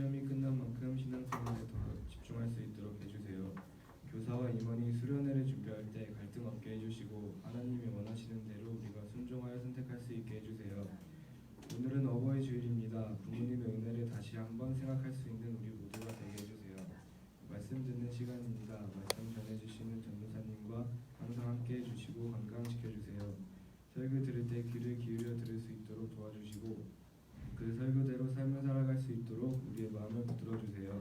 시험이 끝난 만큼 신앙생활에 더 집중할 수 있도록 해주세요. 교사와 임원이 수련회를 준비할 때 갈등 없게 해주시고 하나님이 원하시는 대로 우리가 순종하여 선택할 수 있게 해주세요. 오늘은 어버이 주일입니다. 부모님의 은혜를 다시 한번 생각할 수 있는 우리 모두가 되게 해주세요. 말씀 듣는 시간입니다. 말씀 전해주시는 전도사님과 항상 함께 해주시고 건강시켜주세요. 설교 들을 때 귀를 기울여 들을 수 있도록 도와주시고 그 설교대로 삶을 살아갈 수 있도록 우리의 마음을 붙들어주세요.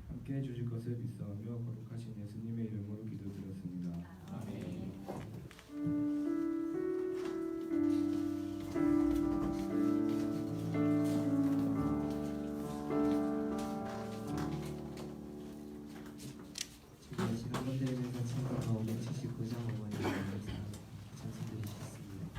함께 해주실 것을 믿사오며 거룩하신 예수님의 이름으로 기도드렸습니다. 아멘. 주님의 시간 헌대에서 참가 579장 어머니의 감사 찬송드리시겠습니다.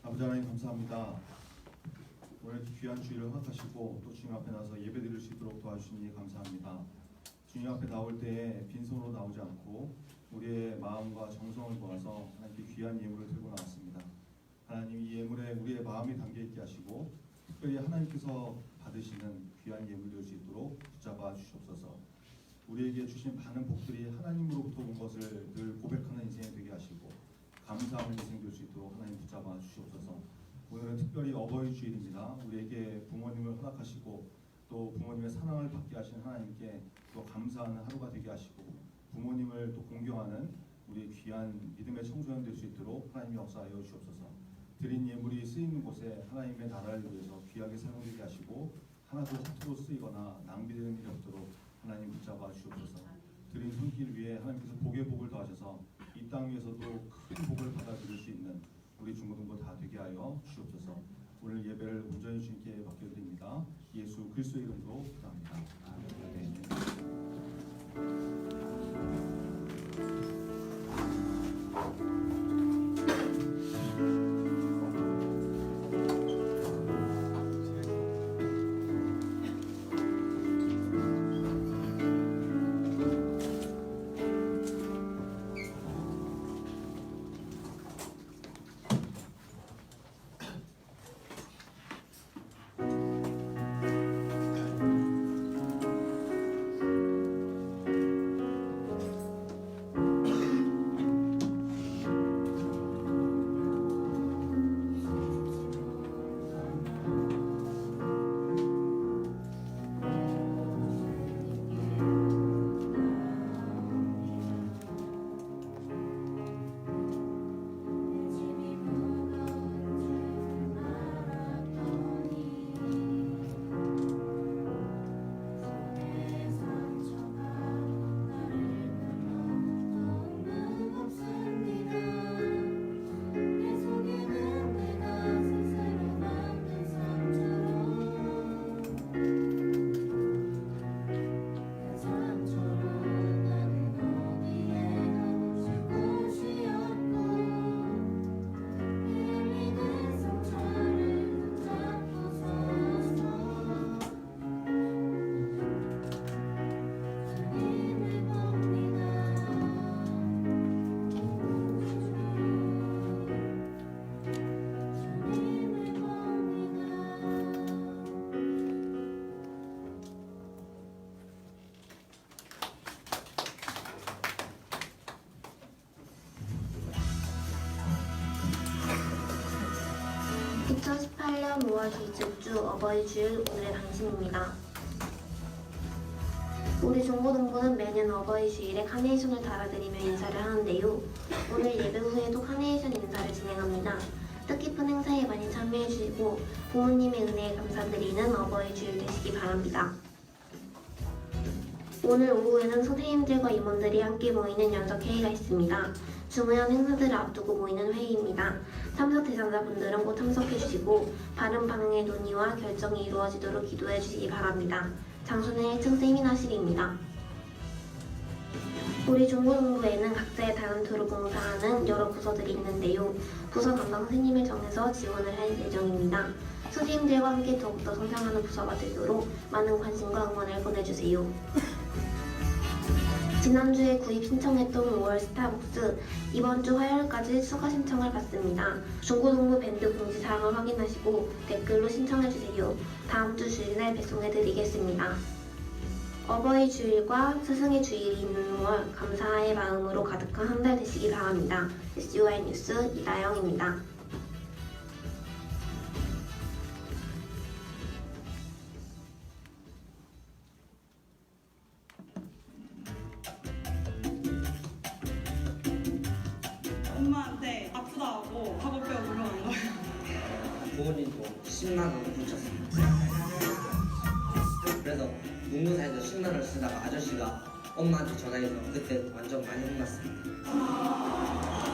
아버지 하나님 감사합니다. 오늘 귀한 주일을 허락하시고 또 주님 앞에 나서 예배드릴 수 있도록 도와주시니 감사합니다. 주님 앞에 나올 때에 빈손으로 나오지 않고 우리의 마음과 정성을 모아서 하나님께 귀한 예물을 들고 나왔습니다. 하나님 이 예물에 우리의 마음이 담겨있게 하시고 특별히 하나님께서 받으시는 귀한 예물 될 수 있도록 붙잡아 주시옵소서. 우리에게 주신 많은 복들이 하나님으로부터 온 것을 늘 고백하는 인생이 되게 하시고 감사하는 인생 될 수 있도록 하나님 붙잡아 주시옵소서. 오늘은 특별히 어버이 주일입니다. 우리에게 부모님을 허락하시고 또 부모님의 사랑을 받게 하신 하나님께 또 감사하는 하루가 되게 하시고 부모님을 또 공경하는 우리 귀한 믿음의 청소년 될 수 있도록 하나님이 역사하여 주시옵소서. 드린 예물이 쓰이는 곳에 하나님의 나라를 위해서 귀하게 사용되게 하시고 하나도 허투루 쓰이거나 낭비되는 일이 없도록 하나님 붙잡아 주시옵소서. 드린 손길 위에 하나님께서 복의 복을 더하셔서 이 땅 위에서도 큰 복을 받아들일 수 있는 우리 중고등부 다 되게 하여 주옵소서. 오늘 예배를 온전히 주님께 맡겨드립니다. 예수 그리스도의 이름으로 기도합니다. 2018년 5월 둘째 주 어버이 주일 오늘의 당신입니다. 우리 중고등부는 매년 어버이 주일에 카네이션을 달아드리며 인사를 하는데요. 오늘 예배 후에도 카네이션 인사를 진행합니다. 뜻깊은 행사에 많이 참여해주시고 부모님의 은혜에 감사드리는 어버이 주일 되시기 바랍니다. 오늘 오후에는 선생님들과 임원들이 함께 모이는 연석회의가 있습니다. 중요한 행사들을 앞두고 모이는 회의입니다. 참석 대상자분들은 꼭 참석해주시고 바른 방향의 논의와 결정이 이루어지도록 기도해주시기 바랍니다. 장소는 1층 세미나실입니다. 우리 중고등부에는 각자의 달란트로 봉사하는 여러 부서들이 있는데요. 부서 담당 선생님을 정해서 지원을 할 예정입니다. 선생님들과 함께 더욱더 성장하는 부서가 되도록 많은 관심과 응원을 보내주세요. 지난주에 구입 신청했던 5월 스타벅스, 이번 주 화요일까지 추가 신청을 받습니다. 중고등부 밴드 공지 사항을 확인하시고 댓글로 신청해주세요. 다음 주 주일날 배송해드리겠습니다. 어버이 주일과 스승의 주일이 있는 6월 감사의 마음으로 가득한 한 달 되시기 바랍니다. SUI 뉴스 이다영입니다. 엄마한테 아프다고 학원 빼고 물어오는 거예요. 부모님도 10만 원을 붙였습니다. 그래서 문구사에서 10만 원을 쓰다가 아저씨가 엄마한테 전화해서 그때 완전 많이 혼났습니다.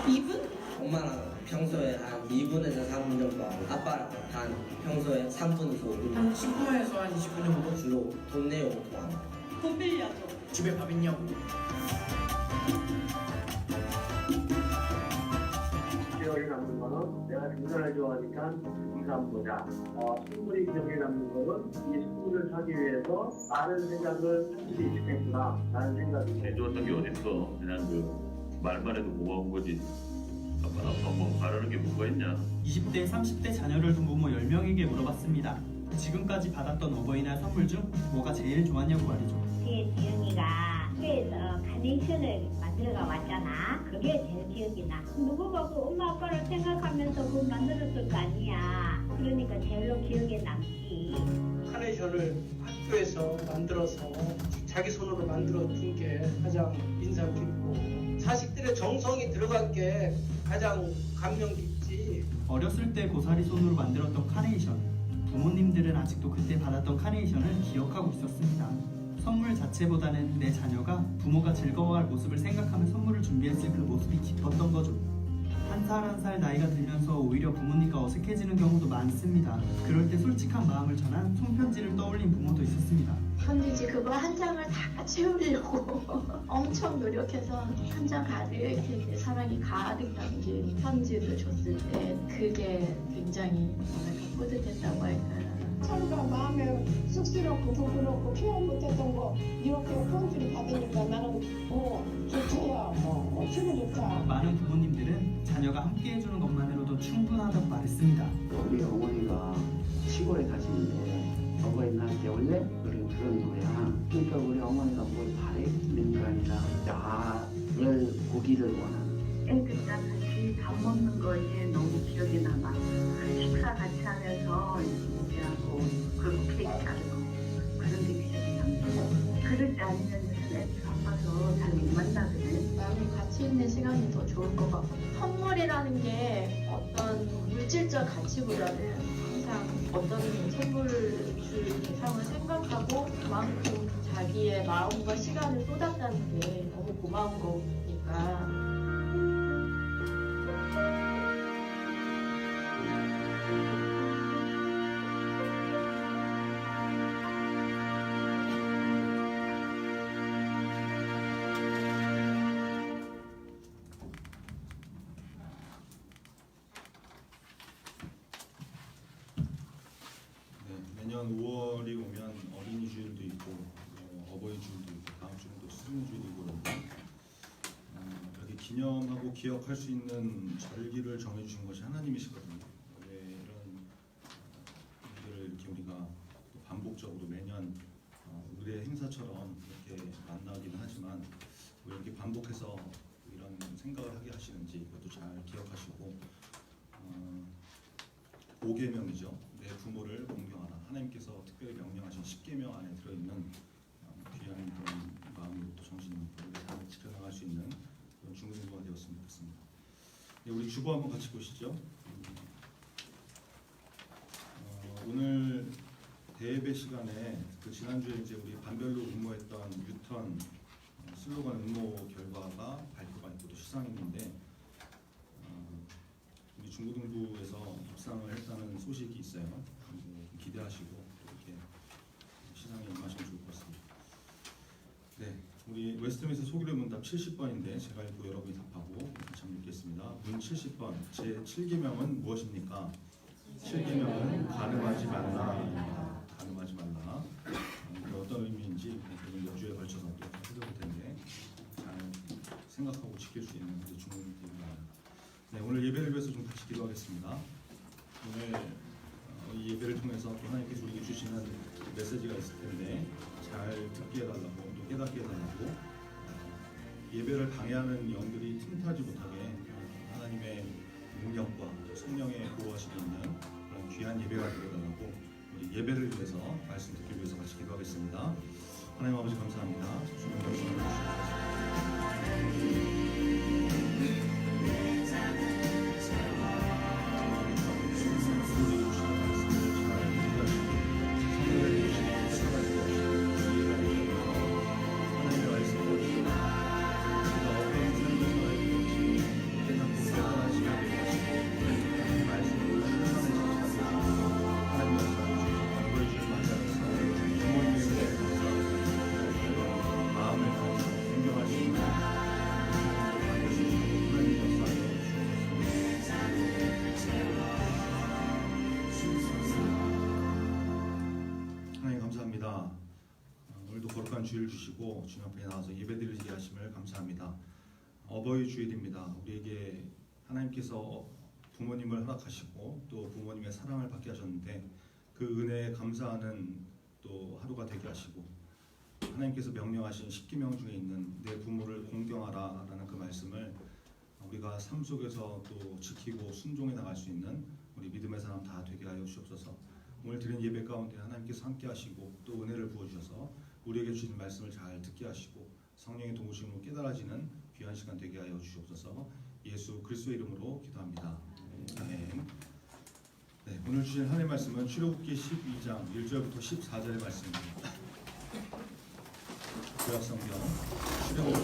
2분? 엄마랑 평소에 한 2분에서 3분 정도 하고 아빠랑 한 평소에 3분에서 5분 한 10분에서 한 20분 정도? 주로 돈 내용 통화합니다. 돈 빌려줘. 집에 밥 있냐고. 10개월이 남는 거는 내가 등산을 좋아하니까 등산 보자. 선물이 기억에 남는 거는 이 선물을 사기 위해서 많은 생각을 할 수도 있겠구나 라는 생각이 해줬던 게 어딨어. 그냥 그 말만 해도 고마운 거지. 아빠 뭐 바라는 게 뭐가 있냐. 20대, 30대 자녀를 둔 부모 10명에게 물어봤습니다. 지금까지 받았던 어버이날 선물 중 뭐가 제일 좋았냐고 말이죠. 제 지은이가 학교에서 카네이션을 만들어가 왔잖아. 그게 제일 기억이 나. 누구가 그 엄마 아빠를 생각하면서 그거 만들었을 거 아니야. 그러니까 제일로 기억에 남지. 카네이션을 학교에서 만들어서 자기 손으로 만들어 준 게 가장 인상 깊고 자식들의 정성이 들어간 게 가장 감명 깊지. 어렸을 때 고사리 손으로 만들었던 카네이션. 부모님들은 아직도 그때 받았던 카네이션을 기억하고 있었습니다. 선물 자체보다는 내 자녀가 부모가 즐거워할 모습을 생각하며 선물을 준비했을 그 모습이 기뻤던 거죠. 한 살 한 살 나이가 들면서 오히려 부모님과 어색해지는 경우도 많습니다. 그럴 때 솔직한 마음을 전한 손편지를 떠올린 부모도 있었습니다. 편지지 그거 한 장을 다 채우려고 엄청 노력해서 한 장 가득 이렇게 사랑이 가득 담긴 편지를 줬을 때 그게 굉장히 뭐랄까 뿌듯했다고 할까요? 서로가 마음에 쑥스럽고 부끄럽고 표현 못했던 거 이렇게 편지를 받으니까 나는 좋대요. 기분 좋다. 많은 부모님들은 자녀가 함께 해주는 것만으로도 충분하다고 말했습니다. 우리 어머니가 시골에 사시는데 어버이날 때 원래 그런 거야. 그러니까 우리 어머니가 뭘 바라는 게 아니라 나를 보기를 원하는. 애들이랑 같이 밥 먹는 것이 너무 기억에 남아. 식사 같이 하면서 얘기하고 그리고 케이크 자르고 그런 게 기억에 남고. 그럴 때 아니면 애들 바빠서 잘 못 만나거든. 마음이 같이 있는 시간이 더 좋을 것 같고 선물이라는 게 어떤 물질적 가치보다는 항상 어떤 선물을 줄 대상을 생각하고 그만큼 자기의 마음과 시간을 쏟았다는 게 너무 고마운 거니까. 매년 5월이 오면 어린이 주일도 있고 어버이 주일도 있고 다음 주는 또 스승 주일이고 그런데 그렇게 기념하고 기억할 수 있는 절기를 정해주신 것이 하나님이시거든요. 왜 이런 일들을 이렇게 우리가 또 반복적으로 매년 의례 행사처럼 이렇게 만나기는 하지만 왜 이렇게 반복해서 이런 생각을 하게 하시는지 그것도 잘 기억하시고 5계명이죠. 내 부모를 공경하라. 하나님께서 특별히 명령하신 10계명 안에 들어있는 귀한 그런 마음으로 또 정신으로 잘 지켜나갈 수 있는 그런 중고등부가 되었으면 좋겠습니다. 네, 우리 주보 한번 같이 보시죠. 오늘 대예배 시간에 그 지난주에 이제 우리 반별로 응모했던 유턴 슬로건 응모 결과가 발표가 있고 또 시상했는데 우리 중고등부에서 입상을 했다는 소식이 있어요. 좀 기대하시고 또 이렇게 시상에 임하시면 좋을 것 같습니다. 네, 우리 웨스트민스터 소규모 문답 70번인데 제가 읽고 여러분이 답하고 다시 한번 읽겠습니다. 문 70번 제 7계명은 무엇입니까? 7계명은 간음하지 말라. 간음하지 말라. 어떤 의미인지 몇 주에 걸쳐서 또 해드릴 텐데 잘 생각하고 지킬 수 있는 중요입니다. 네, 오늘 예배를 위해서 좀 같이 기도하겠습니다. 오늘 이 예배를 통해서 또 하나님께서 우리에게 주시는 메시지가 있을 텐데 잘 듣게 해달라고 또 깨닫게 해달라고 예배를 방해하는 영들이 틈타지 못하게 하나님의 능력과 또 성령의 보호하심이 있는 그런 귀한 예배가 되게 해달라고 우리 예배를 위해서 말씀 듣기 위해서 같이 기도하겠습니다. 하나님 아버지 감사합니다. 주님 말씀을 오늘도 거룩한 주일 주시고 주님 앞에 나와서 예배드리게 하심을 감사합니다. 어버이 주일입니다. 우리에게 하나님께서 부모님을 허락하시고 또 부모님의 사랑을 받게 하셨는데 그 은혜에 감사하는 또 하루가 되게 하시고 하나님께서 명령하신 10계명 중에 있는 내 부모를 공경하라 라는 그 말씀을 우리가 삶 속에서 또 지키고 순종해 나갈 수 있는 우리 믿음의 사람 다 되게 하여 주옵소서. 오늘 드린 예배 가운데 하나님께서 함께 하시고 또 은혜를 부어주셔서 우리에게 주신 말씀을 잘 듣게 하시고 성령의 도우심으로 깨달아지는 귀한 시간 되게 하여 주시옵소서. 예수 그리스도의 이름으로 기도합니다. 아멘. 네, 오늘 주신 하나님의 말씀은 출애굽기 12장 1절부터 14절의 말씀입니다. 구약성경 출애굽기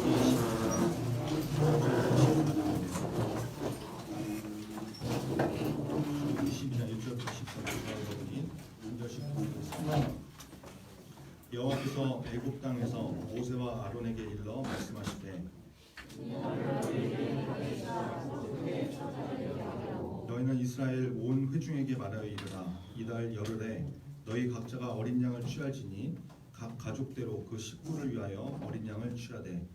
12장 1절부터 14절까지 여러분이 1절씩 보겠습니다. 여호와께서 애굽 땅에서 모세와 아론에게 일러 말씀하시되 너희는 이스라엘 온 회중에게 말하여 이르라. 이달 열흘에 너희 각자가 어린 양을 취할지니 각 가족대로 그 식구를 위하여 어린 양을 취하되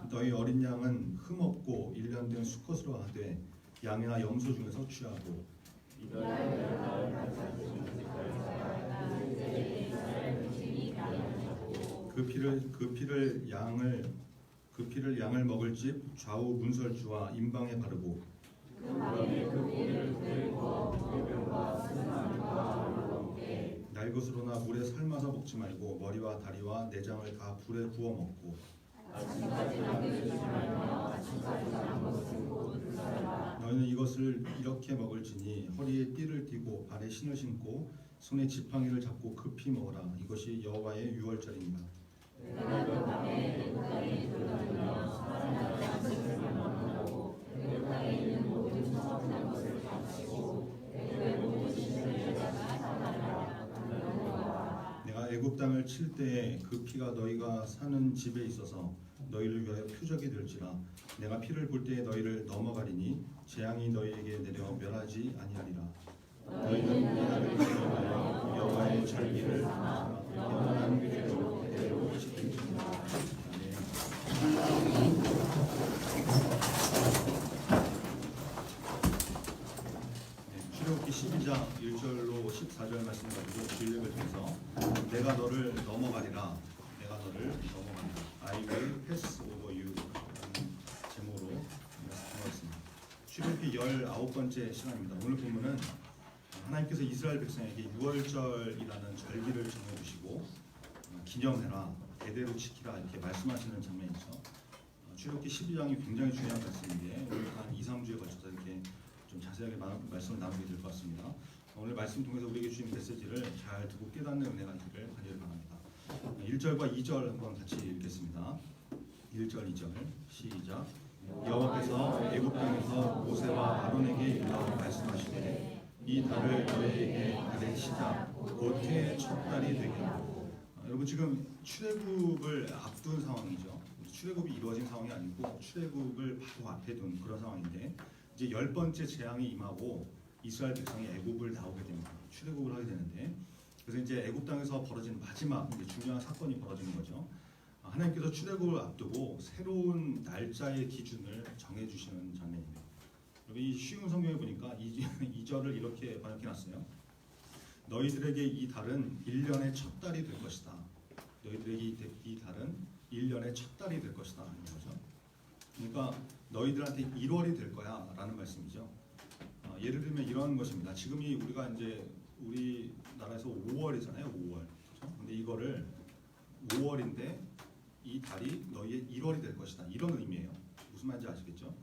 너희 어린 양은 흠없고 일련된 수컷으로 하되 양이나 염소 중에서 취하고 그 피를 양을 먹을 집 좌우 문설주와 임방에 바르고 날 것으로나 물에 삶아서 먹지 말고 머리와 다리와 내장을 다 불에 구워 먹고 너희는 이것을 이렇게 먹을지니 허리에 띠를 띠고 발에 신을 신고 손에 지팡이를 잡고 급히 먹어라. 이것이 여호와의 유월절입니다. 내가 애굽 땅을 칠 때에 그 피가 너희가 사는 집에 있어서 너희를 위하여 표적이 될지라. 내가 피를 볼 때에 너희를 넘어가리니 재앙이 너희에게 내려 멸하지 아니하리라. 너희는 이 날을 기념하여 여호와의 절기를 영원한 규례로 그대로 지킬지니라. 출애굽기 12장 1절로 14절 말씀 가지고 주일을 통해서 내가 넘어가리라. 내가 너를 넘어간다. I will pass over you. 라는 제목으로 말씀드렸습니다. 출애굽기 19번째 시간입니다. 오늘 본문은 하나님께서 이스라엘 백성에게 유월절이라는 절기를 정해주시고 기념해라, 대대로 지키라 이렇게 말씀하시는 장면이죠. 출애굽기 12장이 굉장히 중요한 말씀인데 오늘 한 2, 3주에 걸쳐서 이렇게 좀 자세하게 말씀을 나누게 될 것 같습니다. 오늘 말씀 통해서 우리에게 주신 메시지를 잘 듣고 깨닫는 은혜가 있기를 간절히 바랍니다. 1절과 2절 한번 같이 읽겠습니다. 1절, 2절 시작. 여호와께서 애굽 땅에서 모세와 아론에게 일러 말씀하시되 이 달을 너희에게 달의 시작 곧 해의 첫 달이 되게 하고. 여러분 지금 출애굽을 앞둔 상황이죠. 출애굽이 이루어진 상황이 아니고 출애굽을 바로 앞에 둔 그런 상황인데 이제 10번째 재앙이 임하고 이스라엘 백성이 애굽을 나오게 됩니다. 출애굽을 하게 되는데 그래서 이제 애굽 땅에서 벌어진 마지막 이제 중요한 사건이 벌어지는 거죠. 하나님께서 출애굽을 앞두고 새로운 날짜의 기준을 정해주시는 장면입니다. 여러분 이 쉬운 성경에 보니까 2절을 이렇게 번역해놨어요. 너희들에게 이 달은 1년의 첫 달이 될 것이다. 너희들에게 이 달은 1년의 첫 달이 될 것이다 하는 거죠. 그러니까 너희들한테 1월이 될 거야 라는 말씀이죠. 예를 들면 이런 것입니다. 지금이 우리가 이제 우리나라에서 5월이잖아요. 5월. 그렇죠? 근데 이거를 5월인데 이 달이 너희의 1월이 될 것이다. 이런 의미예요. 무슨 말인지 아시겠죠?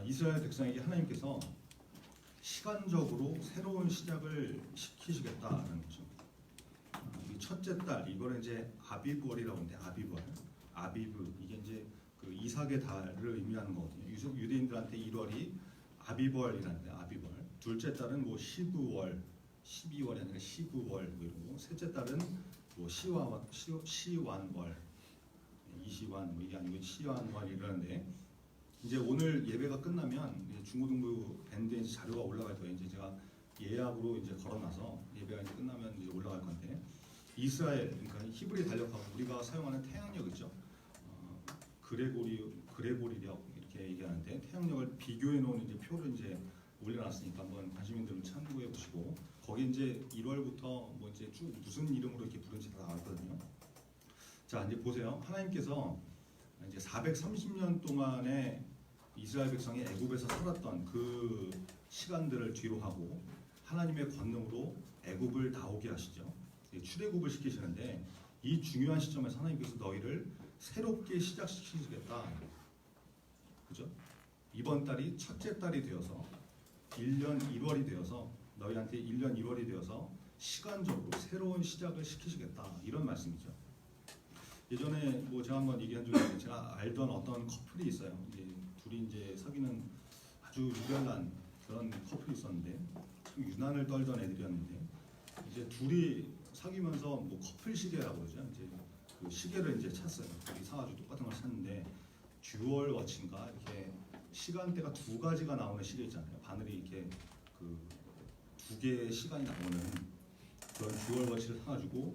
이스라엘 백성에게 하나님께서 시간적으로 새로운 시작을 시키시겠다는 거죠. 이 첫째 달 이거를 이제 아비브월이라고 하는데 아비브 이게 이제 그 이삭의 달을 의미하는 거거든요. 유대인들한테 1월이 아비벌이라는데 아비벌. 둘째 달은 뭐 12월이 아니라 19월 뭐 이러고 셋째 달은 뭐 시완월, 이시완 뭐 이게 아니고 시완월 이러는데 이제 오늘 예배가 끝나면 이제 중고등부 밴드에 이제 자료가 올라갈 거예요. 이제 제가 예약으로 이제 걸어놔서 예배가 이제 끝나면 이제 올라갈 건데 이스라엘 그러니까 히브리 달력하고 우리가 사용하는 태양력 있죠. 그레고리력 이렇게 얘기하는데 태양력을 비교해 놓은 이제 표를 이제 올려놨으니까 한번 관심 있는 분들은 참고해 보시고 거기 이제 1월부터 뭐 이제 쭉 무슨 이름으로 이렇게 부른지 다 나왔거든요. 자 이제 보세요. 하나님께서 이제 430년 동안에 이스라엘 백성이 애굽에서 살았던 그 시간들을 뒤로 하고 하나님의 권능으로 애굽을 나오게 하시죠. 출애굽을 시키시는데 이 중요한 시점에서 하나님께서 너희를 새롭게 시작시키시겠다. 그죠? 이번 달이 첫째 달이 되어서 1년 1월이 되어서 너희한테 1년 1월이 되어서 시간적으로 새로운 시작을 시키시겠다. 이런 말씀이죠. 예전에 뭐 제가 한번 얘기한 적이 있는데 제가 알던 어떤 커플이 있어요. 이제 둘이 이제 사귀는 아주 유별난 그런 커플이 있었는데 참 유난을 떨던 애들이었는데 이제 둘이 사귀면서 뭐 커플 시계라고 그러죠. 이제 그 시계를 이제 찼어요. 둘이 사가지고 똑같은 걸 샀는데 듀얼 워치인가 이렇게 시간대가 두 가지가 나오는 시계 있잖아요. 바늘이 이렇게 그 두 개의 시간이 나오는 그런 듀얼 워치를 사가지고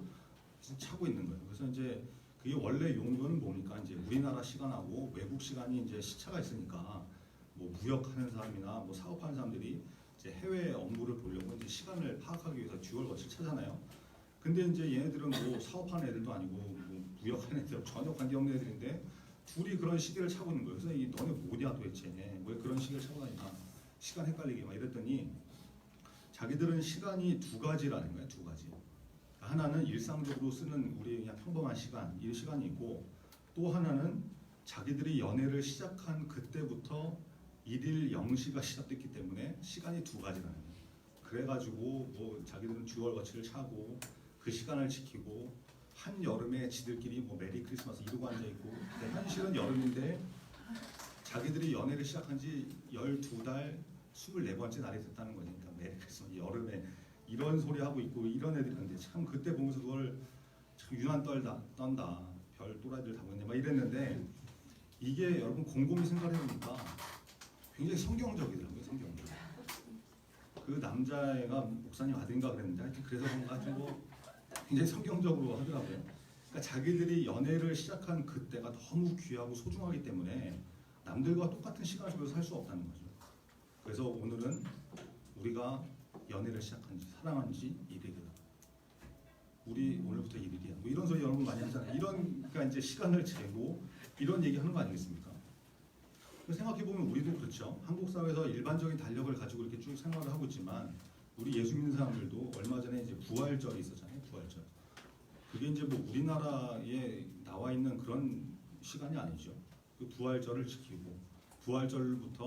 차고 있는 거예요. 그래서 이제 그게 원래 용도는 뭡니까? 이제 우리나라 시간하고 외국 시간이 이제 시차가 있으니까 뭐 무역하는 사람이나 뭐 사업하는 사람들이 이제 해외 업무를 보려고 이제 시간을 파악하기 위해서 듀얼 워치를 차잖아요. 근데 이제 얘네들은 뭐 사업하는 애들도 아니고 뭐 무역하는 애들 전혀 관계없는 애들인데 둘이 그런 시계를 차고 있는 거예요. 그래서 이 너네 뭐냐 도대체 왜 그런 시계를 차고 다니나 시간 헷갈리게 막 이랬더니 자기들은 시간이 두 가지라는 거예요. 두 가지. 하나는 일상적으로 쓰는 우리 그냥 평범한 시간, 이 시간이 있고 또 하나는 자기들이 연애를 시작한 그때부터 일일 0시가 시작됐기 때문에 시간이 두 가지라는 거예요. 그래가지고 뭐 자기들은 듀얼 워치를 차고 그 시간을 지키고 한 여름에 지들끼리 뭐 메리 크리스마스 이러고 앉아있고 현실은 여름인데 자기들이 연애를 시작한 지 12달 24번째 날이 됐다는 거니까 메리 크리스마스 여름에 이런 소리 하고 있고 이런 애들이 있는데 참 그때 보면서 그걸 참 유난 떤다 별 또라이들 다 보네 막 이랬는데 이게 여러분 곰곰이 생각해 보니까 굉장히 성경적이더라고요. 성경적. 그 남자애가 목사님 아들인가 그랬는데 하여튼 그래서 그런가 하여튼 뭐 굉장히 성경적으로 하더라고요. 그러니까 자기들이 연애를 시작한 그때가 너무 귀하고 소중하기 때문에 남들과 똑같은 시간 속에서 살 수 없다는 거죠. 그래서 오늘은 우리가 연애를 시작한 지 사랑한 지 1일이다. 우리 오늘부터 1일이야. 뭐 이런 소리 여러분 많이 하잖아요. 그러니까 이제 시간을 재고 이런 얘기 하는 거 아니겠습니까? 생각해 보면 우리도 그렇죠. 한국 사회에서 일반적인 달력을 가지고 이렇게 쭉 생활을 하고 있지만 우리 예수 믿는 사람들도 얼마 전에 이제 부활절이 있었잖아요. 부활절. 그게 이제 뭐 우리나라에 나와 있는 그런 시간이 아니죠. 그 부활절을 지키고 부활절부터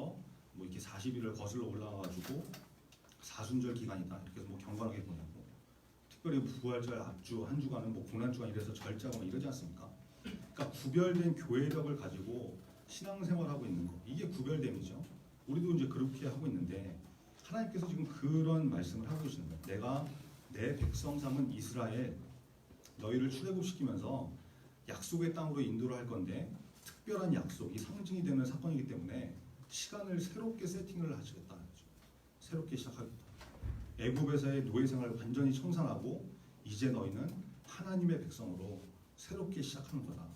뭐 이렇게 40일을 거슬러 올라가가지고 사순절 기간이다 이렇게 해서 뭐 경건하게 보내고 특별히 부활절 앞주 한 주간은 뭐 고난주간 이래서 절자고 막 이러지 않습니까? 그러니까 구별된 교회력을 가지고 신앙생활하고 있는 거 이게 구별됨이죠. 우리도 이제 그렇게 하고 있는데 하나님께서 지금 그런 말씀을 하고 계시는 거예요. 내가 내 백성 삼은 이스라엘 너희를 출애굽시키면서 약속의 땅으로 인도를 할 건데 특별한 약속이 상징이 되는 사건이기 때문에 시간을 새롭게 세팅을 하시겠다는 거죠. 새롭게 시작하겠다. 애굽에서의 노예 생활을 완전히 청산하고 이제 너희는 하나님의 백성으로 새롭게 시작하는 거다.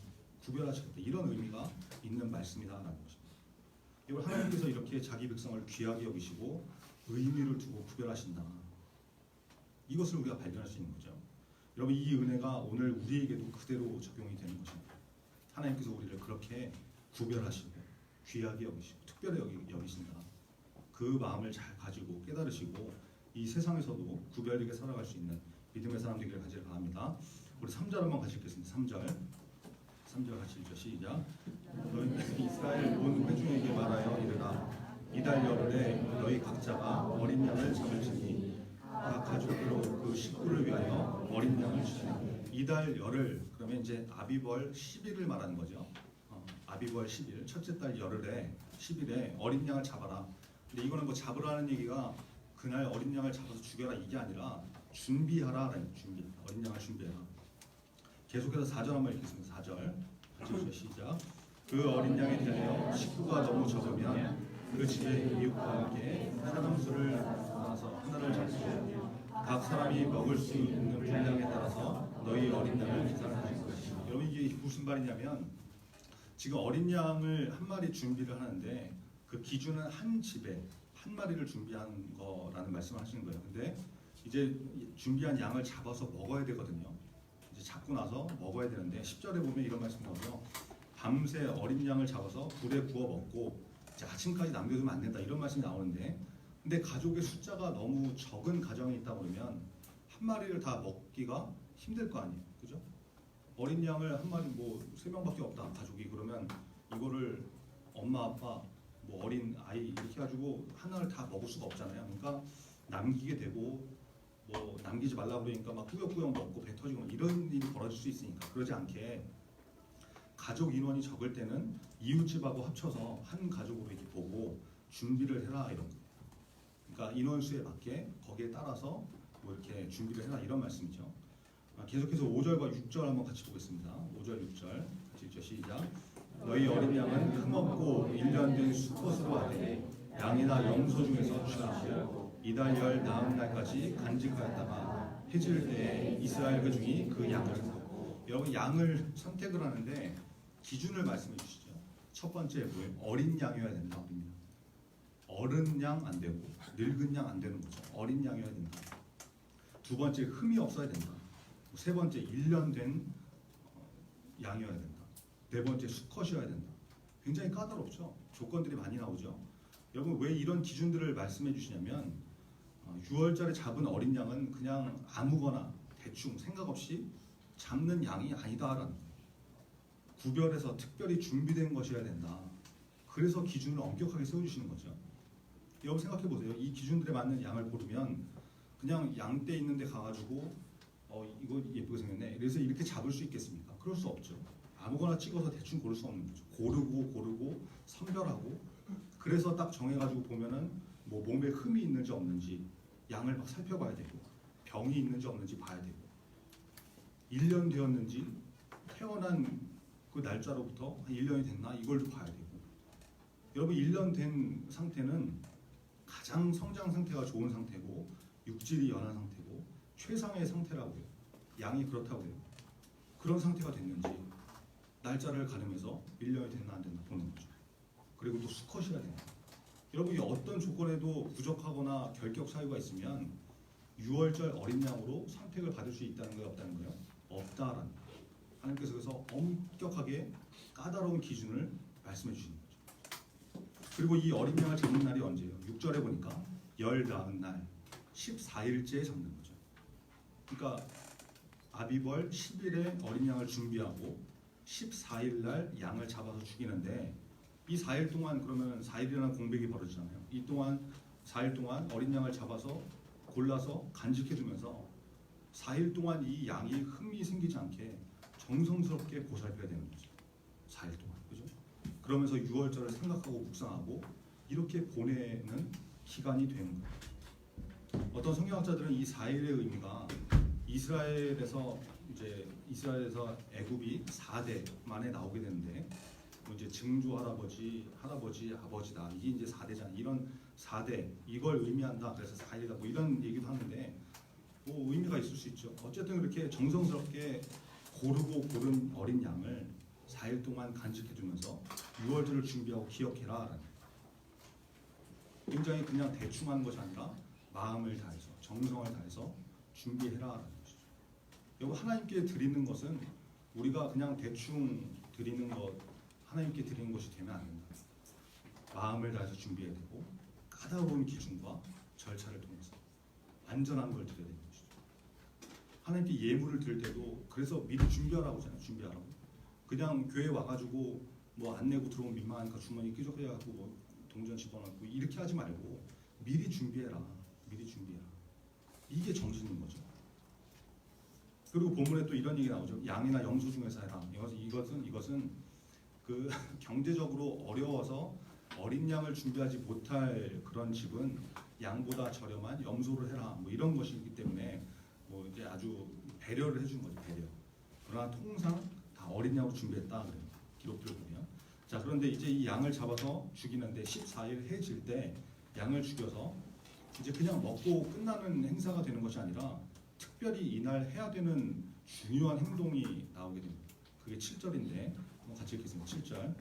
구별하시겠다. 이런 의미가 있는 말씀이다라는 것입니다. 이걸 하나님께서 이렇게 자기 백성을 귀하게 여기시고 의미를 두고 구별하신다. 이것을 우리가 발견할 수 있는 거죠. 여러분 이 은혜가 오늘 우리에게도 그대로 적용이 되는 것입니다. 하나님께서 우리를 그렇게 구별하시고 귀하게 여기시고 특별히 여기신다. 그 마음을 잘 가지고 깨달으시고 이 세상에서도 구별되게 살아갈 수 있는 믿음의 사람 되기를 가지를 바랍니다. 우리 3절 한번 같이 읽겠습니다. 3절 같이 읽죠. 시작. 너희 이스라엘 온 회중에게 말하여 이르라. 이달 열흘에 너희 각자가 어린 양을 잡을지니 각 가족으로 그 식구를 위하여 어린 양을 주시니 이달 열흘 그러면 이제 아비벌 10일을 말하는 거죠. 아비벌 10일 첫째 달 열흘에 10일에 어린 양을 잡아라. 근데 이거는 뭐 잡으라는 얘기가 그날 어린 양을 잡아서 죽여라 이게 아니라 준비하라라는 준비. 어린 양을 준비해라. 계속해서 4절 한번 읽겠습니다. 4절 같이 읽죠. 시작. 그 어린 양에 대하여 식구가 너무 적으면 그 집의 이웃과 함께 사람 수를 나눠서 하나를 잡고 각 사람이 먹을 수 있는 분량에 따라서 너희 어린 양을 계산할 것이다. 여러분 이게 무슨 말이냐면 지금 어린 양을 한 마리 준비를 하는데 그 기준은 한 집에 한 마리를 준비하는 거라는 말씀을 하시는 거예요. 근데 이제 준비한 양을 잡아서 먹어야 되거든요. 이제 잡고 나서 먹어야 되는데 10절에 보면 이런 말씀이 나오죠. 밤새 어린 양을 잡아서 불에 구워 먹고 이제 아침까지 남겨두면 안 된다 이런 말씀이 나오는데 근데 가족의 숫자가 너무 적은 가정이 있다 그러면 한 마리를 다 먹기가 힘들 거 아니에요. 그죠? 어린 양을 한 마리 뭐 3명밖에 없다 가족이 그러면 이거를 엄마 아빠 뭐 어린 아이 이렇게 가지고 하나를 다 먹을 수가 없잖아요. 그러니까 남기게 되고 뭐 남기지 말라고 그러니까 막 꾸역꾸역 먹고 배 터지고 이런 일이 벌어질 수 있으니까 그러지 않게 가족 인원이 적을 때는 이웃집하고 합쳐서 한 가족으로 이렇게 보고 준비를 해라 이런 거. 그러니까 인원수에 맞게 거기에 따라서 뭐 이렇게 준비를 해라 이런 말씀이죠. 계속해서 5절과 6절 한번 같이 보겠습니다. 5절 6절 같이 읽죠. 시작. 너희 어린 양은 흠없고 1년 된 수컷으로 하되 양이나 염소 중에서 취하고 이달 열 나은 날까지 간직하였다가 해질 때에 이스라엘 회중이 그 양을 먹고 여러분 양을 선택을 하는데 기준을 말씀해 주시죠. 첫 번째 뭐예요? 어린 양이어야 된다. 어른 양 안 되고 늙은 양 안 되는 거죠. 어린 양이어야 된다. 두 번째 흠이 없어야 된다. 세 번째 1년 된 양이어야 된다. 네 번째 수컷이어야 된다. 굉장히 까다롭죠. 조건들이 많이 나오죠. 여러분 왜 이런 기준들을 말씀해 주시냐면 6월달에 잡은 어린 양은 그냥 아무거나 대충 생각 없이 잡는 양이 아니다라는 거예요. 구별해서 특별히 준비된 것이어야 된다. 그래서 기준을 엄격하게 세워주시는 거죠. 여러분 생각해 보세요. 이 기준들에 맞는 양을 고르면 그냥 양떼 있는데 가가지고 이거 예쁘게 생겼네. 그래서 이렇게 잡을 수 있겠습니까? 그럴 수 없죠. 아무거나 찍어서 대충 고를 수 없는 거죠. 고르고 선별하고 그래서 딱 정해가지고 보면은 뭐 몸에 흠이 있는지 없는지 양을 막 살펴봐야 되고 병이 있는지 없는지 봐야 되고 1년 되었는지 태어난 그 날짜로부터 한 1년이 됐나 이걸 봐야 되고 여러분 1년 된 상태는 가장 성장 상태가 좋은 상태고 육질이 연한 상태고 최상의 상태라고 해요. 양이 그렇다고 해요. 그런 상태가 됐는지 날짜를 가늠해서 1년이 됐나 안 됐나 보는 거죠. 그리고 또 수컷이어야 된다. 여러분 이 어떤 조건에도 부족하거나 결격 사유가 있으면 유월절 어린 양으로 선택을 받을 수 있다는 거예요, 없다는 거예요? 없다라는 거예요. 하나님께서 그래서 엄격하게 까다로운 기준을 말씀해 주시는 거죠. 그리고 이 어린 양을 잡는 날이 언제예요? 6절에 보니까 열 나은 날 14일째에 잡는 거죠. 그러니까 아비벌 10일에 어린 양을 준비하고 14일 날 양을 잡아서 죽이는데 이 4일 동안 그러면 4일이라는 공백이 벌어지잖아요. 이 동안 4일 동안 어린 양을 잡아서 골라서 간직해 두면서 4일 동안 이 양이 흠이 생기지 않게 정성스럽게 보살펴야 되는 거죠. 4일 동안. 그죠? 그러면서 6월절을 생각하고 묵상하고 이렇게 보내는 기간이 되는 거예요. 어떤 성경학자들은 이 4일의 의미가 이스라엘에서 애굽이 4대 만에 나오게 되는데 뭐 이제 증조 할아버지, 아버지다. 이게 이제 4대잖아요. 이런 4대 이걸 의미한다. 그래서 4일이다. 뭐 이런 얘기도 하는데 뭐 의미가 있을 수 있죠. 어쨌든 그렇게 정성스럽게 고르고 고른 어린 양을 4일 동안 간직해 두면서 6월절을 준비하고 기억해라. 굉장히 그냥 대충 하는 것이 아니라 마음을 다해서 정성을 다해서 준비해라. 여러분 하나님께 드리는 것은 우리가 그냥 대충 드리는 것 하나님께 드리는 것이 되면 안 된다. 마음을 다해서 준비해야 되고 까다로운 기준과 절차를 통해서 안전한 걸 드려야 되는 것이죠. 하나님께 예물을 드릴 때도 그래서 미리 준비하라고 하잖아요. 준비하라고. 그냥 교회 와가지고 뭐 안 내고 들어오면 민망하니까 주머니 끄적해갖고 뭐 동전 집어넣고 이렇게 하지 말고 미리 준비해라. 미리 준비해라. 이게 정신인 거죠. 그리고 본문에 또 이런 얘기 나오죠. 양이나 염소 중에서 해라. 이것은 그 경제적으로 어려워서 어린 양을 준비하지 못할 그런 집은 양보다 저렴한 염소를 해라. 뭐 이런 것이기 때문에 뭐 이제 아주 배려를 해준 거죠. 배려. 그러나 통상 다 어린 양으로 준비했다 그래요. 기록들을 보면. 자 그런데 이제 이 양을 잡아서 죽이는데 14일 해질 때 양을 죽여서 이제 그냥 먹고 끝나는 행사가 되는 것이 아니라 특별히 이날 해야 되는 중요한 행동이 나오게 됩니다. 그게 7절인데 같이 읽겠습니다. 7절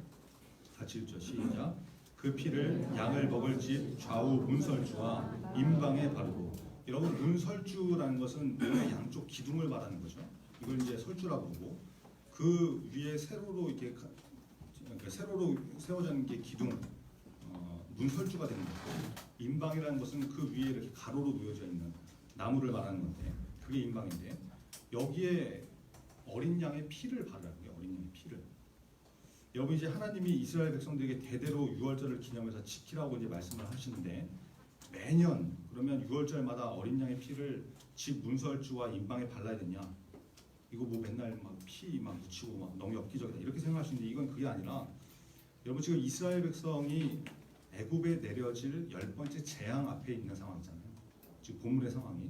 같이 읽죠. 시작. 그 피를 양을 먹을 집 좌우 문설주와 임방에 바르고. 여러분 문설주라는 것은 문의 양쪽 기둥을 말하는 거죠. 이걸 이제 설주라고 보고 그 위에 세로로 이렇게 세로로 세워져 있는 게 기둥 문설주가 되는 거고 임방이라는 것은 그 위에 이렇게 가로로 놓여져 있는 나무를 말하는 건데 그게 임방인데 여기에 어린 양의 피를 바르라는 거예요. 어린 양의 피를. 여러분 이제 하나님이 이스라엘 백성들에게 대대로 6월절을 기념해서 지키라고 이제 말씀을 하시는데 매년 그러면 6월절마다 어린 양의 피를 집 문설주와 임방에 발라야 되냐? 이거 뭐 맨날 막 피 막 묻히고 막 너무 엽기적이다 이렇게 생각하시는데 이건 그게 아니라 여러분 지금 이스라엘 백성이 애굽에 내려질 10번째 재앙 앞에 있는 상황이잖아요. 지금 본문의 상황이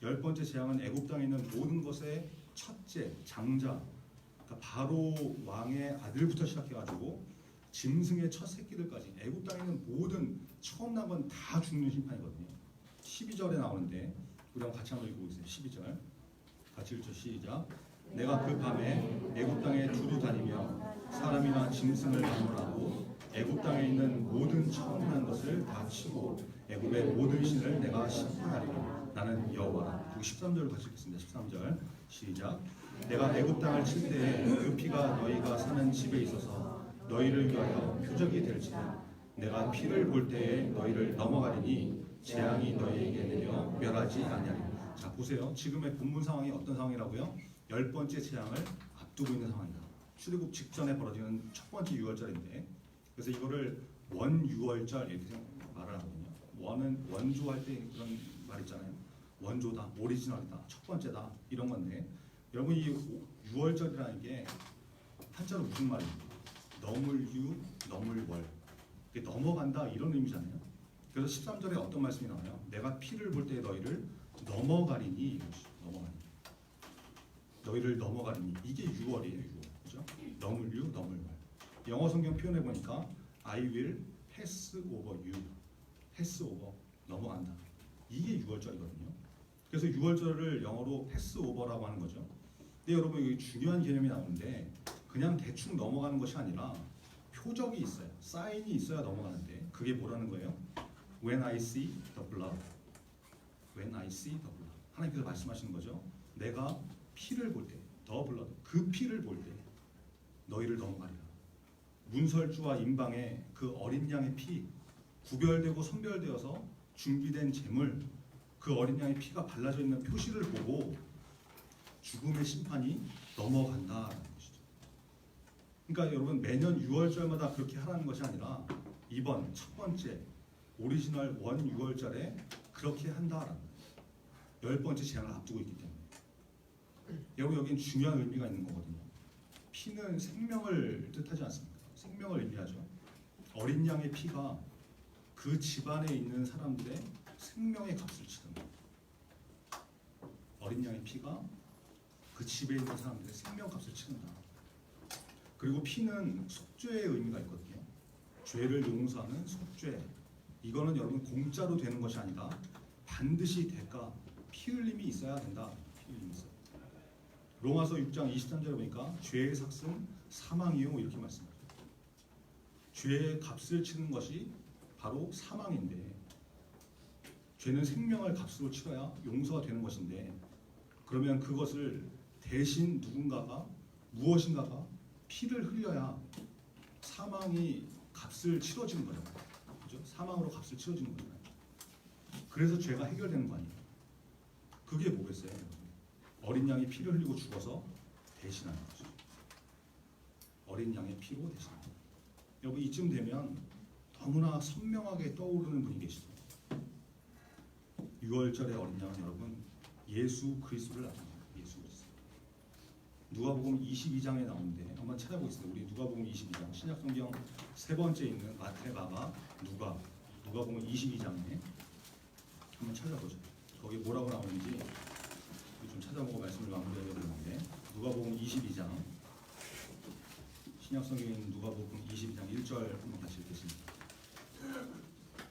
10번째 재앙은 애굽 땅에 있는 모든 것의 첫째, 장자, 그러니까 바로 왕의 아들부터 시작해가지고 짐승의 첫 새끼들까지 애굽 땅에 있는 모든 처음 난 건 다 죽는 심판이거든요. 12절에 나오는데 우리 한번 같이 한번 읽어보겠습니다. 12절 같이 읽죠. 시작. 내가 그 밤에 애굽 땅에 두루 다니며 사람이나 짐승을 방문하고 애굽 땅에 있는 모든 처음 난 것을 다 치고 애굽의 모든 신을 내가 심판하리라. 나는 여호와라. 그리고 13절 같이 읽겠습니다. 13절 시작. 내가 애굽 땅을 칠 때에 그 피가 너희가 사는 집에 있어서 너희를 위하여 표적이 될지라. 내가 피를 볼 때에 너희를 넘어가리니 재앙이 너희에게 내려 멸하지 아니하리라. 자 보세요. 지금의 본문 상황이 어떤 상황이라고요? 10번째 재앙을 앞두고 있는 상황이다. 출애굽 직전에 벌어지는 첫 번째 6월절인데 그래서 이거를 원유월절 이렇게 말을 하거든요. 원은 원조할 때 그런 말 있잖아요. 원조다, 오리지널이다, 첫 번째다 이런 건데 여러분 이 6월절이라는 게 한자로 무슨 말입니까? 넘을유, 넘을월 넘어간다 이런 의미잖아요. 그래서 13절에 어떤 말씀이 나와요? 내가 피를 볼 때 너희를 넘어가리니 넘어가니 너희를 넘어가리니 이게 6월이에요. 6월 그죠? 넘을유, 넘을월 영어 성경 표현해 보니까 I will pass over you pass over 넘어간다 이게 6월절이거든요. 그래서 6월절을 영어로 패스 오버라고 하는 거죠. 근데 여러분 여기 중요한 개념이 나오는데 그냥 대충 넘어가는 것이 아니라 표적이 있어요. 사인이 있어야 넘어가는데 그게 뭐라는 거예요? When I see the blood. When I see the blood. 하나님께서 말씀하시는 거죠. 내가 피를 볼 때, 더 블러드, 그 피를 볼 때 너희를 넘어가리라. 문설주와 임방의 그 어린 양의 피, 구별되고 선별되어서 준비된 제물, 그 어린 양의 피가 발라져 있는 표시를 보고 죽음의 심판이 넘어간다라는 것이죠. 그러니까 여러분 매년 6월절마다 그렇게 하라는 것이 아니라 이번 첫 번째 오리지널 원 6월절에 그렇게 한다라는 거예요. 10번째 재앙을 앞두고 있기 때문에. 여러분 여기는 중요한 의미가 있는 거거든요. 피는 생명을 뜻하지 않습니까? 생명을 의미하죠. 어린 양의 피가 그 집안에 있는 사람들의 생명의 값을 치는 거예요. 어린 양의 피가 그 집에 있는 사람들의 생명값을 치른다. 그리고 피는 속죄의 의미가 있거든요. 죄를 용서하는 속죄. 이거는 여러분 공짜로 되는 것이 아니라 반드시 대가, 피 흘림이 있어야 된다. 피 흘림이 있어요. 로마서 6장 23절에 보니까 죄의 삭은 사망이요 이렇게 말씀하죠. 죄의 값을 치는 것이 바로 사망인데 죄는 생명을 값으로 치러야 용서가 되는 것인데 그러면 그것을 대신 누군가가 무엇인가가 피를 흘려야 사망이 값을 치러지는 거잖아요. 그죠? 사망으로 값을 치러지는 거잖아요. 그래서 죄가 해결되는 거 아니에요. 그게 뭐겠어요? 어린 양이 피를 흘리고 죽어서 대신하는 거죠. 어린 양의 피로 대신하는 거죠. 여러분 이쯤 되면 너무나 선명하게 떠오르는 분이 계시죠. 6월절의 어린 양은 여러분 예수 그리스도를 나타냅니다. 예수 그리스도. 누가복음 22장에 나오는데 한번 찾아보겠습니다. 우리 누가복음 22장 신약성경 세 번째 있는 마태, 마가, 누가복음 22장에 한번 찾아보죠. 거기 뭐라고 나오는지 좀 찾아보고 말씀을 마무리하려고 하는데 누가복음 22장 신약성경에 있는 누가복음 22장 1절 한번 같이 읽겠습니다.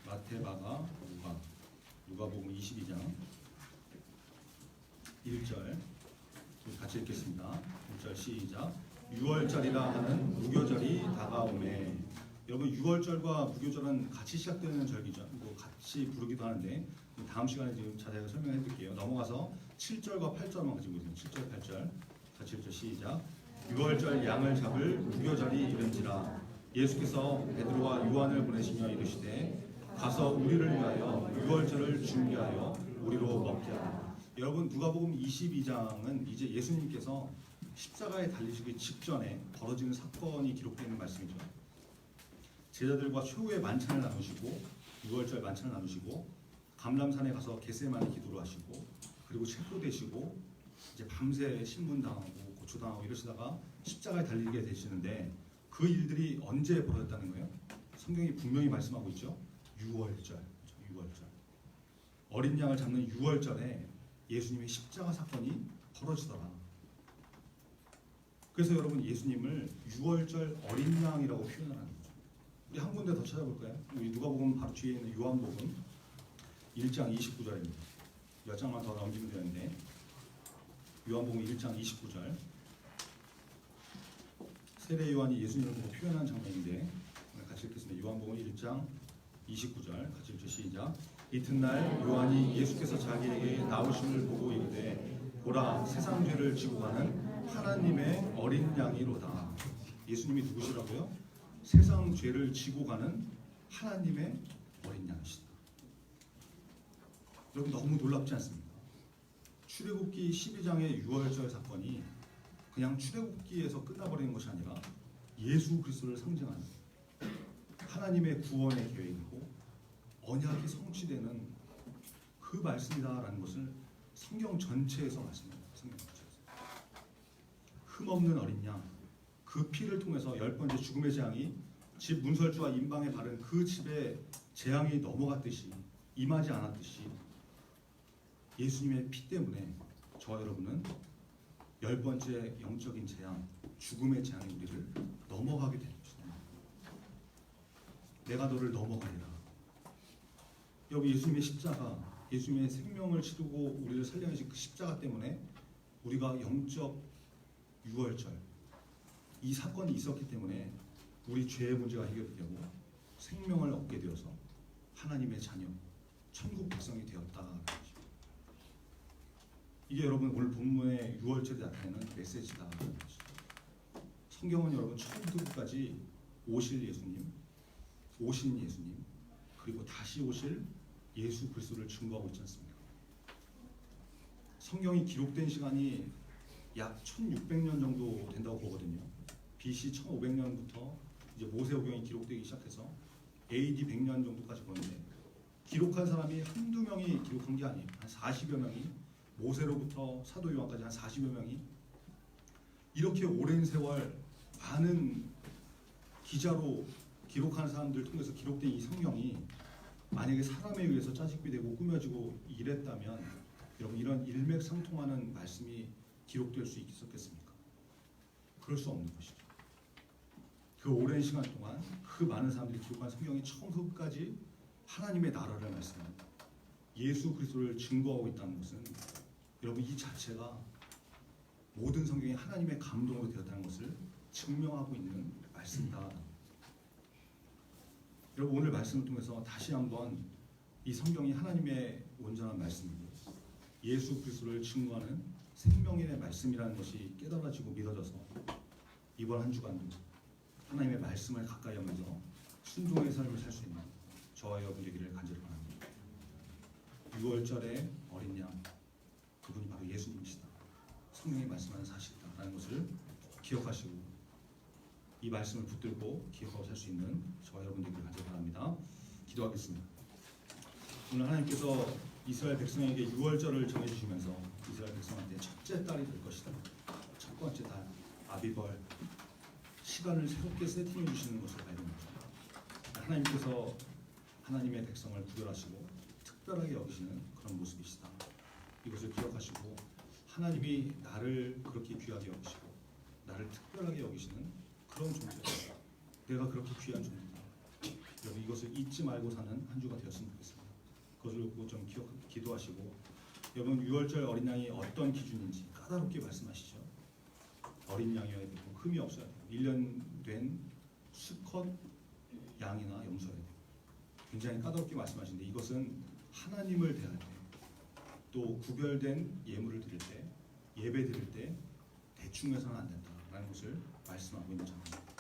마태, 마가, 누가복음 22장 1절 같이 읽겠습니다. 1절 시작. 6월절이라 하는 무교절이 다가오매. 여러분 6월절과 무교절은 같이 시작되는 절기죠. 뭐 같이 부르기도 하는데 다음 시간에 지금 자세하게 설명해 드릴게요. 넘어가서 7절과 8절만 가지고 있습니다. 7절, 8절 같이 읽죠. 시작. 6월절 양을 잡을 무교절이 이른지라 예수께서 베드로와 요한을 보내시며 이르시되 가서 우리를 위하여 6월절을 준비하여 우리로 먹게 하라. 여러분 누가복음 22장은 이제 예수님께서 십자가에 달리시기 직전에 벌어지는 사건이 기록되어 있는 말씀이죠. 제자들과 최후의 만찬을 나누시고 6월절 만찬을 나누시고 감람산에 가서 겟세마네 기도를 하시고 그리고 체포되시고 이제 밤새 신문당하고 고초당하고 이러시다가 십자가에 달리게 되시는데 그 일들이 언제 벌어졌다는 거예요? 성경이 분명히 말씀하고 있죠. 6월절. 어린 양을 잡는 6월절에 예수님의 십자가 사건이 벌어지더라. 그래서 여러분 예수님을 6월절 어린 양이라고 표현을 하는 거죠. 우리 한 군데 더 찾아볼까요? 우리 누가복음 바로 뒤에 있는 요한복음 1장 29절입니다. 몇 장만 더 넘기면 되는데 요한복음 1장 29절 세례 요한이 예수님을 보고 표현한 장면인데 같이 읽겠습니다. 요한복음 1장 29절 같이 읽죠. 시작. 이튿날 요한이 예수께서 자기에게 나오심을 보고 이르되 보라 세상 죄를 지고 가는 하나님의 어린 양이로다. 예수님이 누구시라고요? 세상 죄를 지고 가는 하나님의 어린 양이시다. 여러분 너무 놀랍지 않습니까? 출애굽기 12장의 6월절 사건이 그냥 출애굽기에서 끝나버리는 것이 아니라 예수 그리스도를 상징하는 하나님의 구원의 계획이고 언약이 성취되는 그 말씀이다라는 것을 성경 전체에서 말씀합니다. 성경 전체에서. 흠없는 어린 양, 그 피를 통해서 10번째 죽음의 재앙이 집 문설주와 임방에 바른 그 집에 재앙이 넘어갔듯이 임하지 않았듯이 예수님의 피 때문에 저와 여러분은 10번째 영적인 재앙, 죽음의 재앙이 우리를 넘어가게 되는 것입니다. 내가 너를 넘어가리라. 여러분 예수님의 십자가, 예수님의 생명을 치르고 우리를 살려내신 그 십자가 때문에 우리가 영적 6월절 이 사건이 있었기 때문에 우리 죄의 문제가 해결되고 생명을 얻게 되어서 하나님의 자녀, 천국 백성이 되었다는 것입니다. 이게 여러분 오늘 본문의 6월절에 나타내는 메시지다. 성경은 여러분 처음부터 끝까지 오실 예수님, 오신 예수님, 그리고 다시 오실 예수 그리스도를 증거하고 있지 않습니까? 성경이 기록된 시간이 약 1600년 정도 된다고 보거든요. BC 1500년부터 이제 모세오경이 기록되기 시작해서 AD 100년 정도까지 보는데 기록한 사람이 한두 명이 기록한 게 아니에요. 한 40여 명이, 모세로부터 사도 요한까지 한 40여 명이 이렇게 오랜 세월 많은 기자로 기록하는 사람들 통해서 기록된 이 성경이 만약에 사람에 의해서 짜집기되고 꾸며지고 이랬다면 여러분 이런 일맥상통하는 말씀이 기록될 수 있었겠습니까? 그럴 수 없는 것이죠. 그 오랜 시간 동안 그 많은 사람들이 기록한 성경이 처음부터 끝까지 하나님의 나라를 말씀합니다. 예수 그리스도를 증거하고 있다는 것은 여러분 이 자체가 모든 성경이 하나님의 감동으로 되었다는 것을 증명하고 있는 말씀이다. 여러분 오늘 말씀을 통해서 다시 한번 이 성경이 하나님의 온전한 말씀이고 예수 그리스도를 증거하는 생명의 말씀이라는 것이 깨달아지고 믿어져서 이번 한 주간도 하나님의 말씀을 가까이 하면서 순종의 삶을 살 수 있는 저와 여러분 되기를 간절히 바랍니다. 6월절의 어린 양, 그분이 바로 예수님이시다. 성경이 말씀하는 사실이다라는 것을 기억하시고 이 말씀을 붙들고 기억하고 살 수 있는 저와 여러분 되기를 간절히 바랍니다. 기도하겠습니다. 오늘 하나님께서 이스라엘 백성에게 6월절을 정해주시면서 이스라엘 백성한테 첫째 달이 될 것이다. 첫 번째 달, 아비벌, 시간을 새롭게 세팅해 주시는 것을 발견합니다. 하나님께서 하나님의 백성을 구별하시고 특별하게 여기시는 그런 모습이시다. 이것을 기억하시고 하나님이 나를 그렇게 귀하게 여기시고 나를 특별하게 여기시는 그런 존재다. 내가 그렇게 귀한 존재다. 여러분 이것을 잊지 말고 사는 한 주가 되었으면 좋겠습니다. 그것을 보고 좀 기도하시고 여러분 6월절 어린 양이 어떤 기준인지 까다롭게 말씀하시죠. 어린 양이어야 되고 흠이 없어야 되고 1년 된 수컷 양이나 염소여야 되고 굉장히 까다롭게 말씀하시는데 이것은 하나님을 대할 때 또 구별된 예물을 드릴 때 예배 드릴 때 대충 해서는 안 된다라는 것을 말씀하고 있는 장면입니다.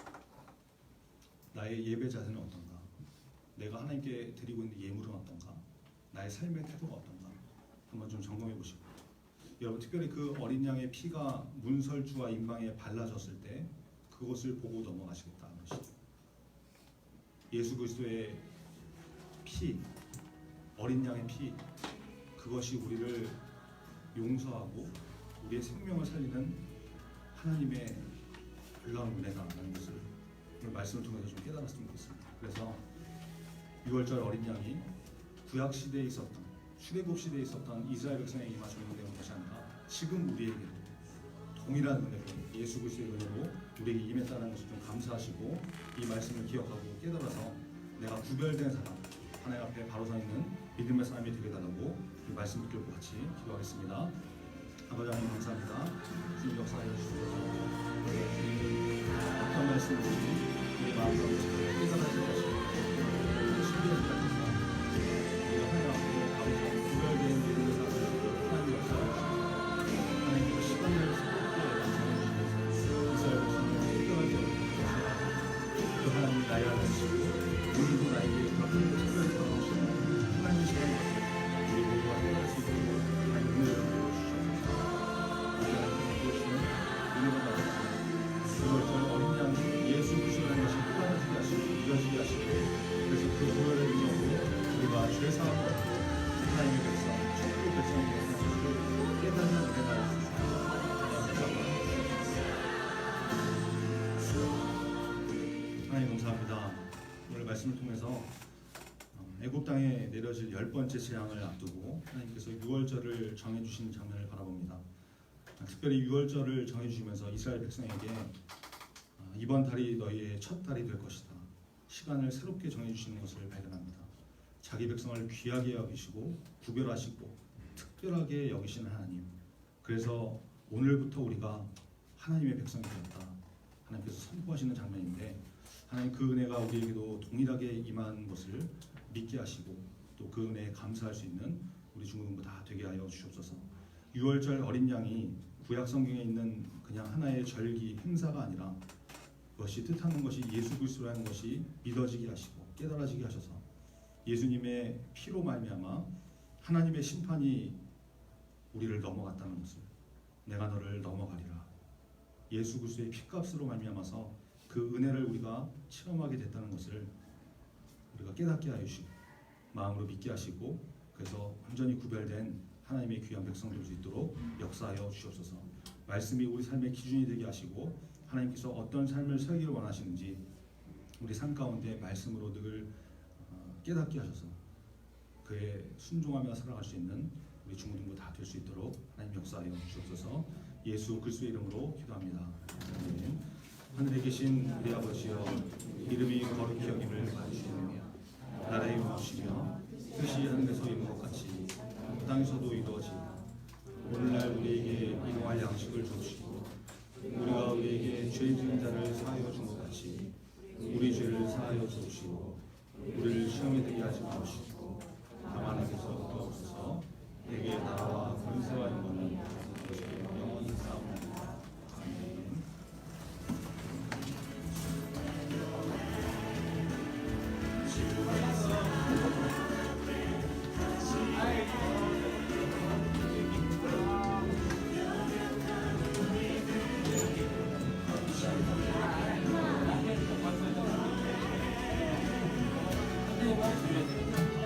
나의 예배 자세는 어떤가? 내가 하나님께 드리고 있는 예물은 어떤가? 나의 삶의 태도가 어떤가? 한번 좀 점검해 보시고 여러분 특별히 그 어린 양의 피가 문설주와 임방에 발라졌을 때 그것을 보고 넘어가시겠다는 것이죠. 예수 그리스도의 피, 어린 양의 피, 그것이 우리를 용서하고 우리의 생명을 살리는 하나님의 놀라운 은혜다라는 것을 오늘 말씀을 통해서 좀 깨달았으면 좋겠습니다. 그래서 6월절 어린 양이 구약 시대에 있었던 출애굽 시대에 있었던 이스라엘 백성에게 임하 적용되는 것이 아니라 지금 우리에게 동일한 은혜로 예수 그리스도의 은혜로 우리에게 임했다는 것을 좀 감사하시고 이 말씀을 기억하고 깨달아서 내가 구별된 사람 하나님 앞에 바로 서 있는 믿음의 사람이 되게 달라고 이 말씀 붙들고 같이 기도하겠습니다. 아버지 하나님 감사합니다. 주님 역사하여 주시옵소서. 어떤 말씀인지 우리 마음으로 깨달아질 것이고 신비할 것입니다. 우리가 하나님 앞에 바로 서 구별된 믿음의 사람을 하나님 역사하여 주시옵소서. 하나님께서 시간을 새롭게 완성해 주시면서 이스라엘 백성을 특별하게 여기시옵소서. 그 하나님이 나의 하나님이시고 오늘도 나에게 그렇게 특별히 다가오시는 하나님의 시간이 우리 모두가 해낼 수 있도록 하나님 은혜를 주시옵소서. 우리 하나님께서 부으시는 은혜가 받으시고 6월절 어린 양이 예수 그리스도라는 것이 깨달아지게 하시고 믿어지게 하시고 그래서 그 보혈의 능력으로 우리가 죄사하고 하나님의 백성, 천국의 백성이 되는 것을 깨닫는 은혜가 있으시고 하나님 감사합니다. 오늘 말씀을 통해서 애굽 땅에 내려질 10번째 재앙을 앞두고 하나님께서 6월절을 정해주신 장면을 바라봅니다. 특별히 6월절을 정해주시면서 이스라엘 백성에게 이번 달이 너희의 첫 달이 될 것이다. 시간을 새롭게 정해주시는 것을 발견합니다. 자기 백성을 귀하게 여기시고 구별하시고 특별하게 여기시는 하나님. 그래서 오늘부터 우리가 하나님의 백성이 되었다. 하나님께서 선포하시는 장면인데 하나님 그 은혜가 우리에게도 동일하게 임한 것을 믿게 하시고 또 그 은혜에 감사할 수 있는 우리 중고등부 다 되게 하여 주시옵소서. 유월절 어린 양이 구약 성경에 있는 그냥 하나의 절기 행사가 아니라 그것이 뜻하는 것이 예수 그리스도라는 것이 믿어지게 하시고 깨달아지게 하셔서 예수님의 피로 말미암아 하나님의 심판이 우리를 넘어갔다는 것을, 내가 너를 넘어가리라, 예수 그리스도의 피값으로 말미암아서 그 은혜를 우리가 체험하게 됐다는 것을 우리가 깨닫게 하여 주시고 마음으로 믿게 하시고, 그래서 완전히 구별된 하나님의 귀한 백성 될 수 있도록 역사하여 주시옵소서. 말씀이 우리 삶의 기준이 되게 하시고 하나님께서 어떤 삶을 살기를 원하시는지 우리 삶 가운데 말씀으로 늘 깨닫게 하셔서 그에 순종하며 살아갈 수 있는 우리 중고등부 다 될 수 있도록 하나님 역사하여 주옵소서. 예수 그리스도의 이름으로 기도합니다. 아멘. 하늘에 계신 우리 아버지여, 이름이 거룩히 여김을 받으시며 나라의 영광이시며 뜻이 하늘에서 이룬 것 같이 땅에서도 이루어지고, 오늘날 우리에게 일용할 양식을 주시고 우리가 우리에게 죄 지은 자를 사하여 준 것 같이 우리 죄를 사하여 주시고, 우리를 시험에 들게 하지 마시고 다만 에게서부터 없어서 내게 나라와 권세와 영광은 영원히 싸웁니다. 아멘. 네,